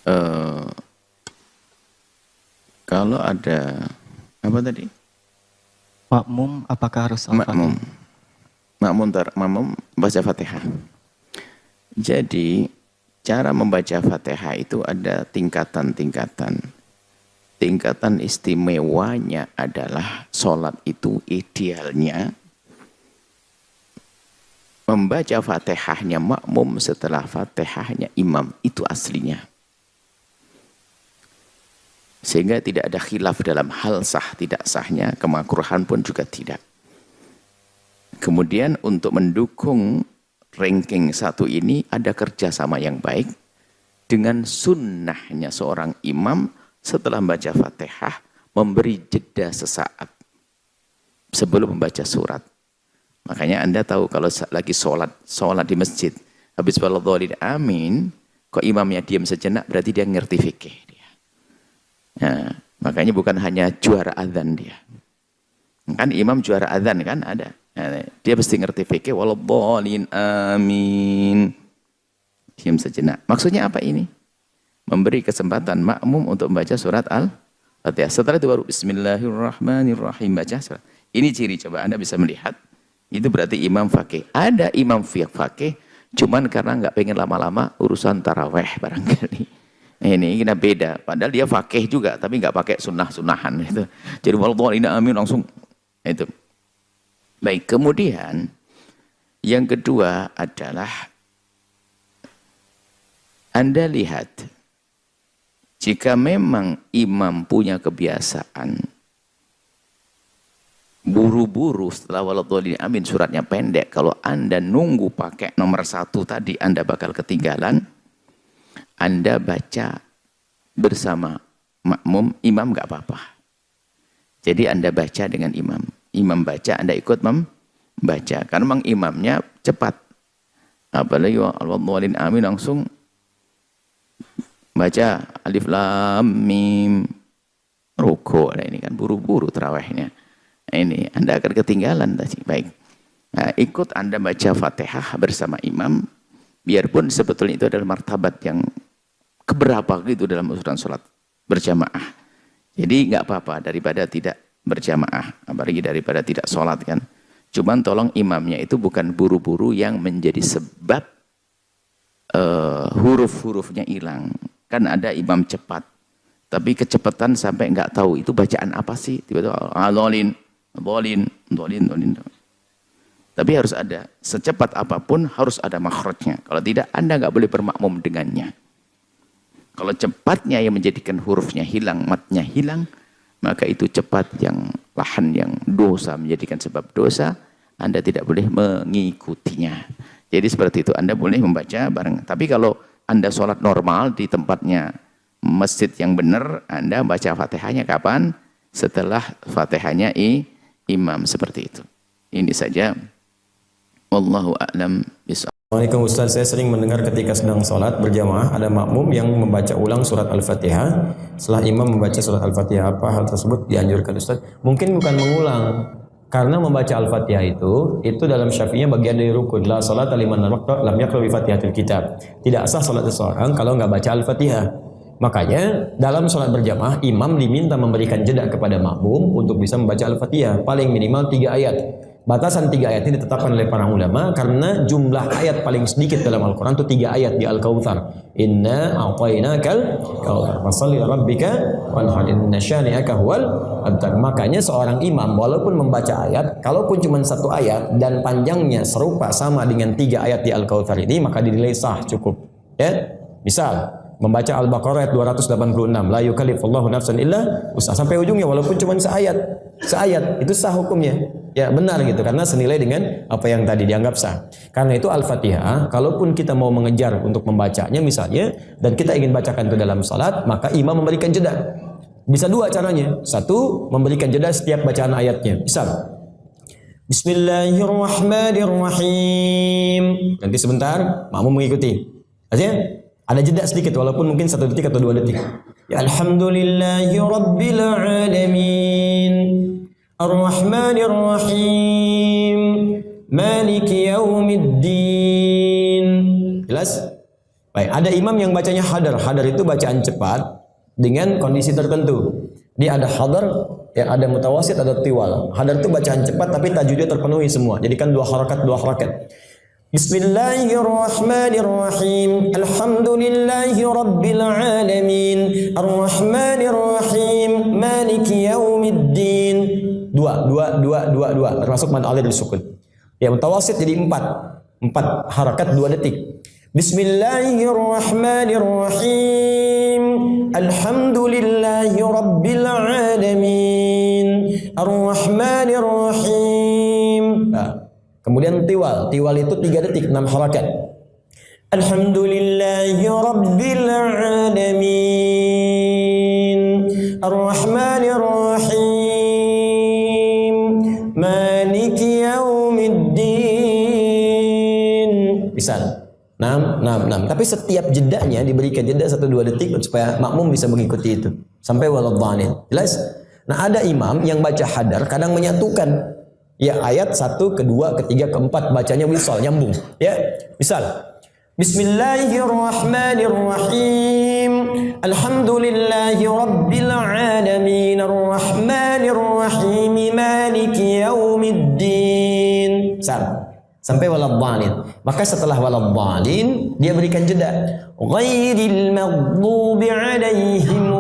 eh, kalau ada apa tadi? Makmum apakah harus Makmum. Al-Fatihah? Makmum baca Fatihah. Jadi cara membaca Fatihah itu ada tingkatan-tingkatan. Tingkatan istimewanya adalah sholat itu idealnya membaca Fatihahnya makmum setelah Fatihahnya imam, itu aslinya. Sehingga tidak ada khilaf dalam hal sah tidak sahnya, kemakruhan pun juga tidak. Kemudian untuk mendukung ranking satu ini ada kerjasama yang baik dengan sunnahnya seorang imam setelah membaca Fatihah memberi jeda sesaat sebelum membaca surat. Makanya Anda tahu kalau lagi sholat di masjid, habis waladhdallin amin, kok imamnya diam sejenak, berarti dia ngerti fikih dia. Nah, makanya bukan hanya juara adzan dia. Kan imam juara adzan kan ada. Nah, dia mesti ngerti fikih waladhdallin amin. Diam sejenak. Maksudnya apa ini? Memberi kesempatan makmum untuk membaca surat Al-Fatihah. Setelah itu baru bismillahirrahmanirrahim baca surat. Ini ciri, coba Anda bisa melihat. Itu berarti imam fakih. Ada imam fakih, cuman karena nggak pengen lama-lama urusan taraweh barangkali. Ini kita beda. Padahal dia fakih juga, tapi nggak pakai sunnah-sunnahan itu. Jadi waladhdallin amin langsung itu. Baik, kemudian yang kedua adalah Anda lihat, jika memang imam punya kebiasaan buru-buru setelah waladhdallin amin suratnya pendek, kalau Anda nunggu pakai nomor 1 tadi Anda bakal ketinggalan. Anda baca bersama makmum, imam nggak apa-apa. Jadi Anda baca dengan imam. Imam baca, Anda ikut membaca. Karena memang imamnya cepat. Apalagi waladhdallin amin langsung baca alif lam mim ruku'. Nah, ini kan buru-buru tarawihnya. Ini Anda akan ketinggalan tadi. Baik. Nah, ikut Anda baca Fatihah bersama imam, biarpun sebetulnya itu adalah martabat yang keberapa gitu dalam urusan sholat berjamaah. Jadi nggak apa-apa daripada tidak berjamaah, apalagi daripada tidak sholat kan. Cuman tolong imamnya itu bukan buru-buru yang menjadi sebab huruf-hurufnya hilang. Kan ada imam cepat, tapi kecepatan sampai nggak tahu itu bacaan apa sih. Tiba-tiba dolin. Tapi harus ada, secepat apapun harus ada makhrajnya. Kalau tidak, Anda nggak boleh bermakmum dengannya. Kalau cepatnya yang menjadikan hurufnya hilang, matnya hilang, maka itu cepat yang lahan yang dosa, menjadikan sebab dosa, Anda tidak boleh mengikutinya. Jadi seperti itu, Anda boleh membaca bareng. Tapi kalau Anda sholat normal di tempatnya masjid yang benar, Anda baca Fatihahnya kapan? Setelah Fatihahnya imam, seperti itu. Ini saja. Wallahu a'lam bishawab. Assalamualaikum Ustaz, saya sering mendengar ketika sedang sholat berjamaah ada makmum yang membaca ulang surat Al-Fatihah setelah imam membaca surat Al-Fatihah. Apa hal tersebut dianjurkan Ustaz? Mungkin bukan mengulang, karena membaca Al-Fatihah itu dalam Syafi'iyah bagian dari rukun. La salata liman lam yaqra bi Fatihatil Kitab. Tidak sah salat seseorang kalau nggak baca Al-Fatihah. Makanya dalam sholat berjamaah imam diminta memberikan jeda kepada makmum untuk bisa membaca Al-Fatihah paling minimal 3 ayat. Batasan 3 ayat ini ditetapkan oleh para ulama karena jumlah ayat paling sedikit dalam Al-Quran itu 3 ayat di Al-Kautsar. Inna a'tainakal kautsar fasholli rabbika wanhar inna syani'aka huwal abtar. Makanya seorang imam walaupun membaca ayat, kalaupun cuma 1 ayat dan panjangnya serupa sama dengan 3 ayat di Al-Kautsar ini, maka dinilai sah cukup. Ya, misal membaca Al-Baqarah ayat 286, la yukallifullahu nafsan illa wus'aha, sampai ujungnya walaupun cuma seayat itu sah hukumnya. Ya benar gitu, karena senilai dengan apa yang tadi dianggap sah. Karena itu Al-Fatihah, kalaupun kita mau mengejar untuk membacanya misalnya, dan kita ingin bacakan itu dalam salat, maka imam memberikan jeda. Bisa 2 caranya. 1, memberikan jeda setiap bacaan ayatnya. Misal, Bismillahirrahmanirrahim. Nanti sebentar, makmum mengikuti. Artinya, ada jeda sedikit, walaupun mungkin 1 detik atau 2 detik. Ya Alhamdulillahi Rabbil Alamin Ar-Rahmanir-Rahim Maliki Yawmiddin. Jelas? Baik, ada imam yang bacanya hadar. Hadar itu bacaan cepat dengan kondisi tertentu. Dia ada hadar, yang ada mutawasid, ada tiwal. Hadar itu bacaan cepat tapi tajwidnya terpenuhi semua. Jadi kan 2 harakat, 2 harakat. Bismillahirrahmanirrahim. Alhamdulillahi rabbil alamin. Arrahmanirrahim. Maliki yaumiddin. 2. Termasuk mad alif sukun. Ya, mutawasid jadi 4 harakat 2 detik. Bismillahirrahmanirrahim. Alhamdulillahi rabbil alamin. Arrahmanirrahim. Nah, kemudian tiwal. Tiwal itu 3 detik, 6 harakat. Alhamdulillahi rabbil alamin. Arrahmanirrahim. Maliki yaumiddin. Bisa. 6. Tapi setiap jedanya diberikan jeda 1-2 detik supaya makmum bisa mengikuti itu. Sampai waladhdallin. Jelas? Nah, ada imam yang baca hadar kadang menyatukan. Ya, ayat 1, kedua, ketiga, keempat bacanya wisal, nyambung. Ya, misal Bismillahirrahmanirrahim. Alhamdulillahi rabbil alamin. Arrahmanirrahim. Maliki yaumiddin. Sampai waladhdallin. Maka setelah waladhdallin dia berikan jeda. Ghairil maghdubi alaihim